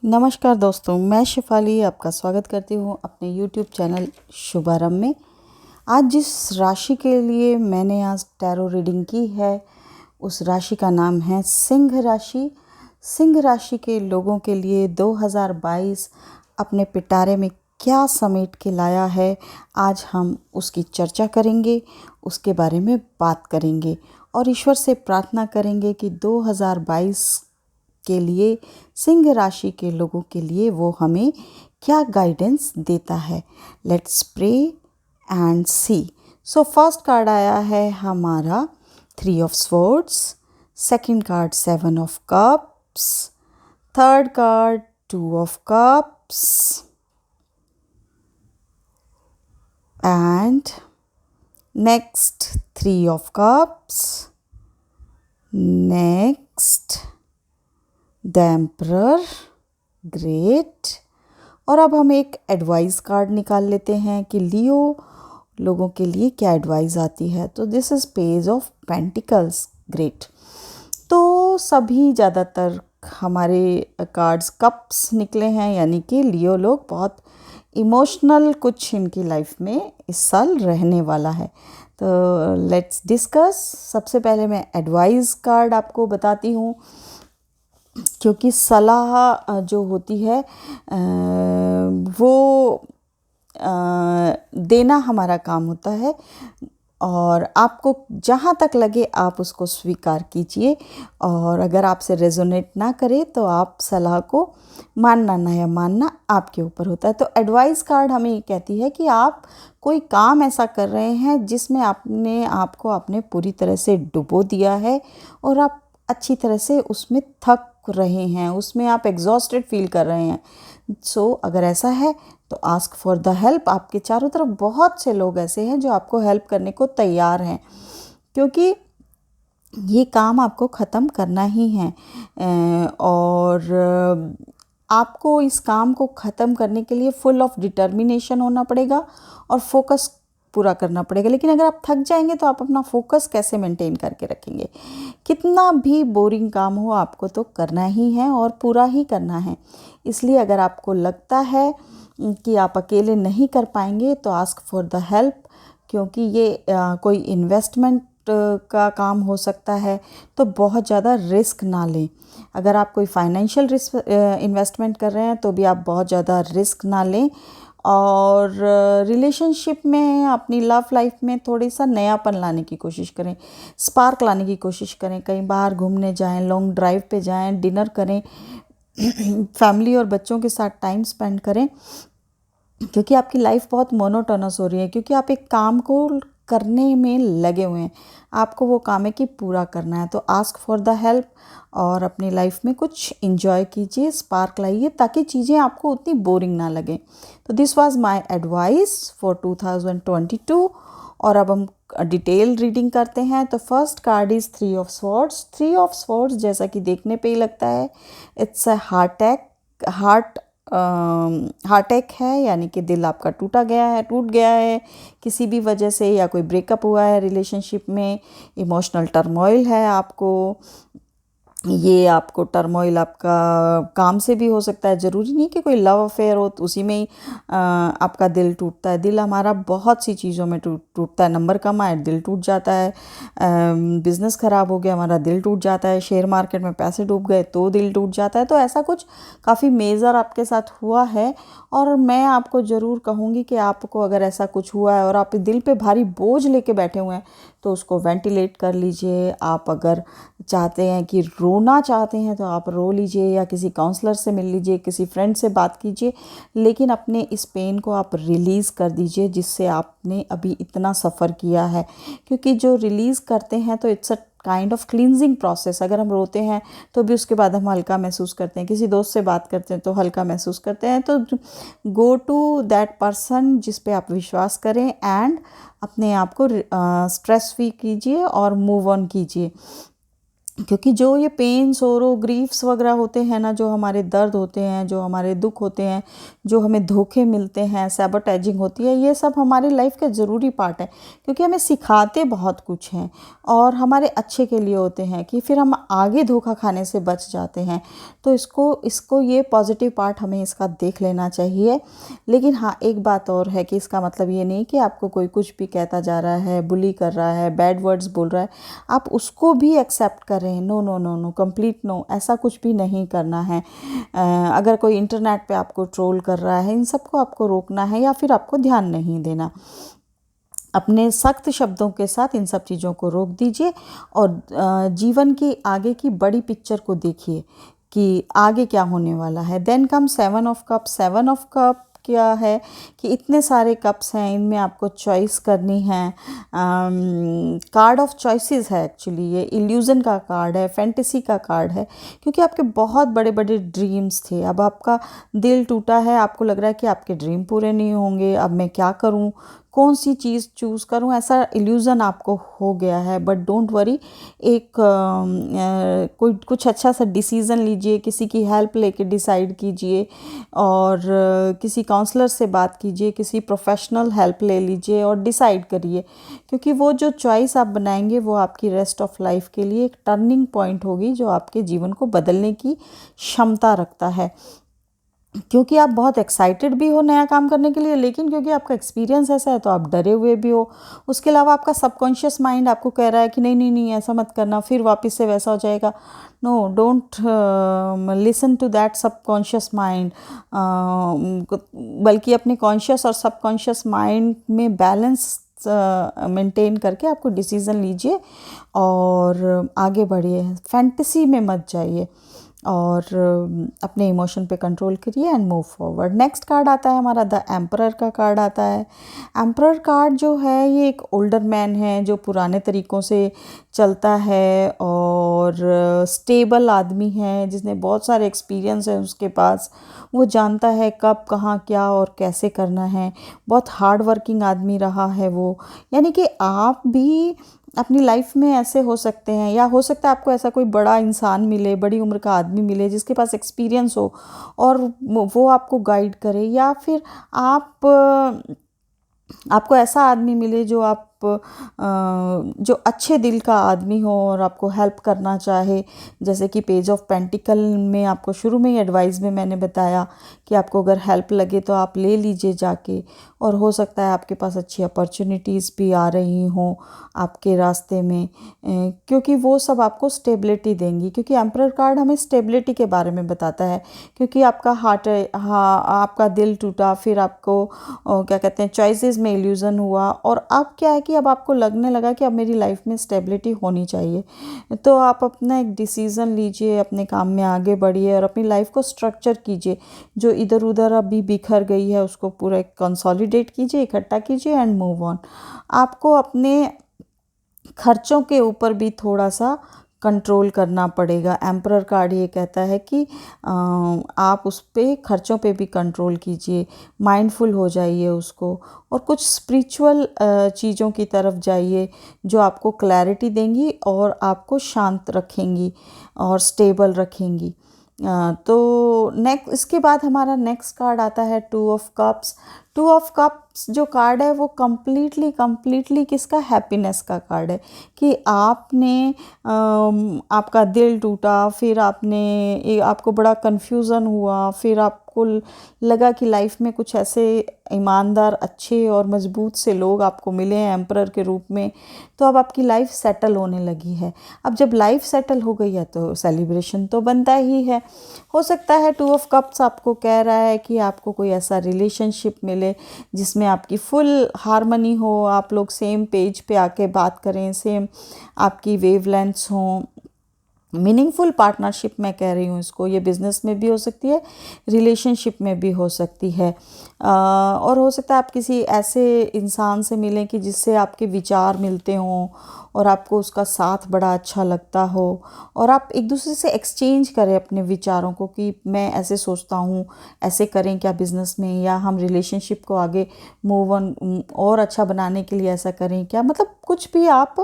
नमस्कार दोस्तों, मैं शिफाली आपका स्वागत करती हूँ अपने YouTube चैनल शुभारंभ में। आज जिस राशि के लिए मैंने आज टैरो रीडिंग की है उस राशि का नाम है सिंह राशि। सिंह राशि के लोगों के लिए 2022 अपने पिटारे में क्या समेट के लाया है, आज हम उसकी चर्चा करेंगे, उसके बारे में बात करेंगे और ईश्वर से प्रार्थना करेंगे कि 2022 के लिए सिंह राशि के लोगों के लिए वो हमें क्या गाइडेंस देता है। Let's pray and see. So first card आया है हमारा 3 of swords, second card 7 of cups, third card 2 of cups and next 3 of cups, next the emperor. Great. और अब हम एक एडवाइस कार्ड निकाल लेते हैं कि लियो लोगों के लिए क्या एडवाइस आती है। तो this is page of pentacles. Great. तो सभी ज़्यादातर हमारे कार्ड्स कप्स निकले हैं, यानी कि लियो लोग बहुत इमोशनल कुछ इनकी लाइफ में इस साल रहने वाला है। तो लेट्स डिस्कस। सबसे पहले मैं एडवाइस कार्ड आपको बताती हूँ, क्योंकि सलाह जो होती है वो देना हमारा काम होता है और आपको जहाँ तक लगे आप उसको स्वीकार कीजिए, और अगर आपसे रेजोनेट ना करे तो आप सलाह को मानना ना या मानना आपके ऊपर होता है। तो एडवाइस कार्ड हमें ये कहती है कि आप कोई काम ऐसा कर रहे हैं जिसमें आपने पूरी तरह से डुबो दिया है और आप अच्छी तरह से उसमें थक रहे हैं, उसमें आप एग्जॉस्टेड फील कर रहे हैं। सो अगर ऐसा है तो आस्क फॉर द हेल्प। आपके चारों तरफ बहुत से लोग ऐसे हैं जो आपको हेल्प करने को तैयार हैं, क्योंकि ये काम आपको ख़त्म करना ही है और आपको इस काम को ख़त्म करने के लिए फुल ऑफ डिटर्मिनेशन होना पड़ेगा और फोकस पूरा करना पड़ेगा। लेकिन अगर आप थक जाएंगे तो आप अपना फोकस कैसे मेंटेन करके रखेंगे। कितना भी बोरिंग काम हो आपको तो करना ही है और पूरा ही करना है। इसलिए अगर आपको लगता है कि आप अकेले नहीं कर पाएंगे तो आस्क फॉर द हेल्प, क्योंकि ये कोई इन्वेस्टमेंट का काम हो सकता है, तो बहुत ज़्यादा रिस्क ना लें। अगर आप कोई फाइनेंशियल रिस्क इन्वेस्टमेंट कर रहे हैं तो भी आप बहुत ज़्यादा रिस्क ना लें। और रिलेशनशिप में, अपनी लव लाइफ में थोड़ी सा नयापन लाने की कोशिश करें, स्पार्क लाने की कोशिश करें। कहीं बाहर घूमने जाएं, लॉन्ग ड्राइव पे जाएं, डिनर करें, फैमिली और बच्चों के साथ टाइम स्पेंड करें, क्योंकि आपकी लाइफ बहुत मोनोटोनस हो रही है, क्योंकि आप एक काम को करने में लगे हुए हैं। आपको वो काम है कि पूरा करना है। तो आस्क फॉर द हेल्प और अपनी लाइफ में कुछ एंजॉय कीजिए, स्पार्क लाइए, ताकि चीज़ें आपको उतनी बोरिंग ना लगे। तो this was my advice for 2022। और अब हम डिटेल रीडिंग करते हैं। तो first card is 3 of swords. 3 of swords जैसा कि देखने पे ही लगता है, इट्स अ हार्ट अटैक है, यानी कि दिल आपका टूट गया है किसी भी वजह से, या कोई ब्रेकअप हुआ है रिलेशनशिप में, इमोशनल टर्मोइल है आपको। ये आपको टर्मोइल आपका काम से भी हो सकता है, ज़रूरी नहीं कि कोई लव अफेयर हो तो उसी में ही आपका दिल टूटता है। दिल हमारा बहुत सी चीज़ों में टूटता है। नंबर कम आए दिल टूट जाता है, बिज़नेस ख़राब हो गया हमारा दिल टूट जाता है, शेयर मार्केट में पैसे डूब गए तो दिल टूट जाता है। तो ऐसा कुछ काफ़ी मेजर आपके साथ हुआ है, और मैं आपको ज़रूर कहूँगी कि आपको अगर ऐसा कुछ हुआ है और आप दिल पे भारी बोझ लेके बैठे हुए हैं तो उसको वेंटिलेट कर लीजिए। आप अगर चाहते हैं कि रोना चाहते हैं तो आप रो लीजिए, या किसी काउंसलर से मिल लीजिए, किसी फ्रेंड से बात कीजिए, लेकिन अपने इस पेन को आप रिलीज़ कर दीजिए जिससे आपने अभी इतना सफ़र किया है। क्योंकि जो रिलीज़ करते हैं तो it's a kind of cleansing process. अगर हम रोते हैं तो भी उसके बाद हम हल्का महसूस करते हैं, किसी दोस्त से बात करते हैं तो हल्का महसूस करते हैं। तो गो टू दैट पर्सन जिस पे आप विश्वास करें एंड अपने आप को स्ट्रेस फ्री कीजिए और मूव ऑन कीजिए। क्योंकि जो ये पेन, सोरो, ग्रीफ्स वगैरह होते हैं ना, जो हमारे दर्द होते हैं, जो हमारे दुख होते हैं, जो हमें धोखे मिलते हैं, सैबोटेजिंग होती है, ये सब हमारी लाइफ का ज़रूरी पार्ट है। क्योंकि हमें सिखाते बहुत कुछ हैं और हमारे अच्छे के लिए होते हैं कि फिर हम आगे धोखा खाने से बच जाते हैं। तो इसको ये पॉजिटिव पार्ट हमें इसका देख लेना चाहिए। लेकिन हाँ, एक बात और है कि इसका मतलब ये नहीं कि आपको कोई कुछ भी कहता जा रहा है, बुली कर रहा है, बैड वर्ड्स बोल रहा है, आप उसको भी एक्सेप्ट कर रहे हैं। No no no no, complete no, ऐसा कुछ भी नहीं करना है। अगर कोई इंटरनेट पे आपको ट्रोल कर रहा है, इन सबको आपको रोकना है या फिर आपको ध्यान नहीं देना। अपने सख्त शब्दों के साथ इन सब चीज़ों को रोक दीजिए और जीवन की आगे की बड़ी पिक्चर को देखिए कि आगे क्या होने वाला है। Then come 7 of cup. 7 of cup क्या है कि इतने सारे कप्स हैं, इनमें आपको चॉइस करनी है। कार्ड ऑफ चॉइसेस है एक्चुअली, ये इल्यूज़न का कार्ड है, फैंटेसी का कार्ड है। क्योंकि आपके बहुत बड़े बड़े ड्रीम्स थे, अब आपका दिल टूटा है, आपको लग रहा है कि आपके ड्रीम पूरे नहीं होंगे, अब मैं क्या करूं, कौन सी चीज़ चूज़ करूं, ऐसा इल्यूज़न आपको हो गया है। बट डोंट वरी, एक कोई कुछ अच्छा सा डिसीज़न लीजिए, किसी की हेल्प लेके डिसाइड कीजिए और किसी काउंसलर से बात कीजिए, किसी प्रोफेशनल हेल्प ले लीजिए और डिसाइड करिए। क्योंकि वो जो चॉइस आप बनाएंगे वो आपकी रेस्ट ऑफ लाइफ के लिए एक टर्निंग पॉइंट होगी, जो आपके जीवन को बदलने की क्षमता रखता है। क्योंकि आप बहुत एक्साइटेड भी हो नया काम करने के लिए, लेकिन क्योंकि आपका एक्सपीरियंस ऐसा है तो आप डरे हुए भी हो। उसके अलावा आपका सबकॉन्शियस माइंड आपको कह रहा है कि नहीं नहीं नहीं, ऐसा मत करना, फिर वापस से वैसा हो जाएगा। No, don't listen to that subconscious mind. बल्कि अपने कॉन्शियस और सबकॉन्शियस माइंड में बैलेंस मेंटेन करके आपको डिसीज़न लीजिए और आगे बढ़िए। फैंटेसी में मत जाइए और अपने इमोशन पे कंट्रोल करिए and move forward. Next card आता है हमारा, द एम्परर का कार्ड आता है। एम्परर कार्ड जो है ये एक ओल्डर मैन है जो पुराने तरीक़ों से चलता है और स्टेबल आदमी है, जिसने बहुत सारे एक्सपीरियंस है उसके पास। वो जानता है कब कहाँ क्या और कैसे करना है। बहुत हार्ड वर्किंग आदमी रहा है वो। यानी कि आप भी अपनी लाइफ में ऐसे हो सकते हैं, या हो सकता है आपको ऐसा कोई बड़ा इंसान मिले, बड़ी उम्र का आदमी मिले जिसके पास एक्सपीरियंस हो और वो आपको गाइड करे, या फिर आपको ऐसा आदमी मिले जो अच्छे दिल का आदमी हो और आपको हेल्प करना चाहे। जैसे कि पेज ऑफ पेंटिकल में आपको शुरू में ही एडवाइस में मैंने बताया कि आपको अगर हेल्प लगे तो आप ले लीजिए जाके, और हो सकता है आपके पास अच्छी अपॉर्चुनिटीज़ भी आ रही हों आपके रास्ते में, क्योंकि वो सब आपको स्टेबिलिटी देंगी। क्योंकि एम्परर कार्ड हमें स्टेबिलिटी के बारे में बताता है। क्योंकि आपका आपका दिल टूटा, फिर आपको क्या कहते हैं, चॉइसेस में इल्यूज़न हुआ, और अब क्या है कि अब आपको लगने लगा कि अब मेरी लाइफ में स्टेबिलिटी होनी चाहिए। तो आप अपना एक डिसीज़न लीजिए, अपने काम में आगे बढ़िए और अपनी लाइफ को स्ट्रक्चर कीजिए। जो इधर उधर अभी बिखर गई है उसको पूरा कंसोलिडेट कीजिए, इकट्ठा कीजिए एंड मूव ऑन। आपको अपने खर्चों के ऊपर भी थोड़ा सा कंट्रोल करना पड़ेगा। एम्परर कार्ड ये कहता है कि आप उस पे खर्चों पे भी कंट्रोल कीजिए, माइंडफुल हो जाइए उसको, और कुछ स्पिरिचुअल चीज़ों की तरफ जाइए जो आपको क्लैरिटी देंगी और आपको शांत रखेंगी और स्टेबल रखेंगी। तो इसके बाद हमारा नेक्स्ट कार्ड आता है 2 ऑफ कप्स। 2 ऑफ कप्स जो कार्ड है वो कम्प्लीटली किसका, हैप्पीनेस का कार्ड है। कि आपका दिल टूटा, फिर आपको बड़ा कन्फ्यूज़न हुआ, फिर आपको लगा कि लाइफ में कुछ ऐसे ईमानदार, अच्छे और मजबूत से लोग आपको मिले हैं एम्परर के रूप में, तो अब आपकी लाइफ सेटल होने लगी है। अब जब लाइफ सेटल हो गई है तो सेलिब्रेशन तो बनता ही है। हो सकता है 2 ऑफ कप्स आपको कह रहा है कि आपको कोई ऐसा रिलेशनशिप मिले जिसमें आपकी फुल हार्मनी हो, आप लोग सेम पेज पे आके बात करें, सेम आपकी वेवलेंथ्स हों। मीनिंगफुल पार्टनरशिप मैं कह रही हूँ इसको, ये बिज़नेस में भी हो सकती है, रिलेशनशिप में भी हो सकती है। और हो सकता है आप किसी ऐसे इंसान से मिलें कि जिससे आपके विचार मिलते हों और आपको उसका साथ बड़ा अच्छा लगता हो, और आप एक दूसरे से एक्सचेंज करें अपने विचारों को कि मैं ऐसे सोचता हूँ, ऐसे करें क्या बिज़नेस में, या हम रिलेशनशिप को आगे मूव ऑन और अच्छा बनाने के लिए ऐसा करें क्या, मतलब कुछ भी आप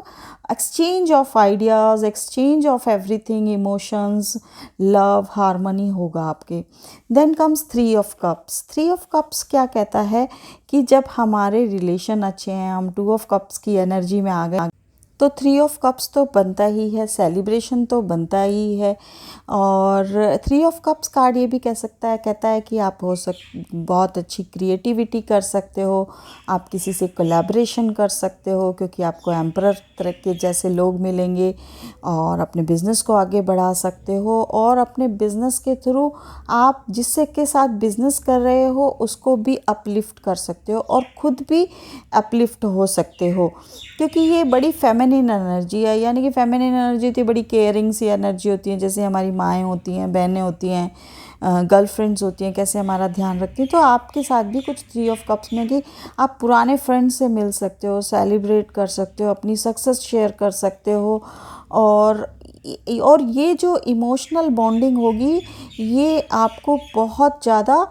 exchange of ideas, exchange of everything, emotions, love, harmony होगा आपके। Then comes three of cups. Three of cups क्या कहता है कि जब हमारे रिलेशन अच्छे हैं, हम टू ऑफ कप्स की एनर्जी में आ गए, तो थ्री ऑफ कप्स तो बनता ही है, सेलिब्रेशन तो बनता ही है। और थ्री ऑफ कप्स कार्ड ये भी कह सकता है, कहता है कि आप बहुत अच्छी क्रिएटिविटी कर सकते हो, आप किसी से कोलैबोरेशन कर सकते हो, क्योंकि आपको एम्परर तरह के जैसे लोग मिलेंगे, और अपने बिज़नेस को आगे बढ़ा सकते हो, और अपने बिज़नेस के थ्रू आप जिससे के साथ बिज़नेस कर रहे हो उसको भी अपलिफ्ट कर सकते हो, और ख़ुद भी अपलिफ्ट हो सकते हो, क्योंकि ये बड़ी फेमिनिन एनर्जी है। यानी कि फेमिनिन एनर्जी होती है, बड़ी केयरिंग सी एनर्जी होती है, जैसे हमारी माएँ होती हैं, बहनें होती हैं, गर्लफ्रेंड्स होती हैं, कैसे हमारा ध्यान रखती हैं। तो आपके साथ भी कुछ थ्री ऑफ कप्स में कि आप पुराने फ्रेंड्स से मिल सकते हो, सेलिब्रेट कर सकते हो, अपनी सक्सेस शेयर कर सकते हो, और ये जो इमोशनल बॉन्डिंग होगी ये आपको बहुत ज़्यादा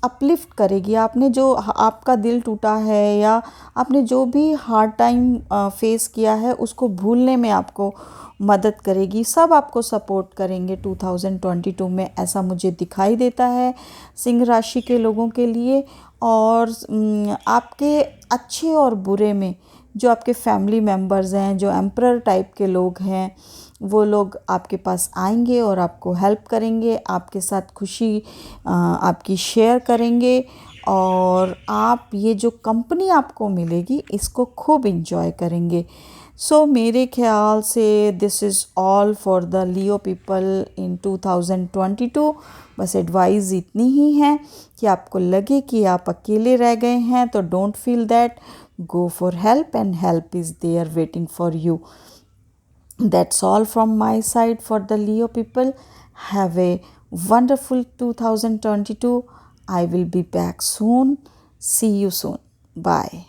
अपलिफ्ट करेगी। आपने जो आपका दिल टूटा है, या आपने जो भी हार्ड टाइम फेस किया है, उसको भूलने में आपको मदद करेगी। सब आपको सपोर्ट करेंगे 2022 में, ऐसा मुझे दिखाई देता है सिंह राशि के लोगों के लिए। और आपके अच्छे और बुरे में जो आपके फैमिली मेम्बर्स हैं, जो एम्परर टाइप के लोग हैं, वो लोग आपके पास आएंगे और आपको हेल्प करेंगे, आपके साथ खुशी आपकी शेयर करेंगे, और आप ये जो कंपनी आपको मिलेगी इसको खूब इंजॉय करेंगे। सो मेरे ख्याल से this is all for the Leo people in 2022। बस एडवाइस इतनी ही है कि आपको लगे कि आप अकेले रह गए हैं तो don't feel that, go for help and help is there waiting for you. That's all from my side for the Leo people. Have a wonderful 2022. I will be back soon. See you soon. Bye.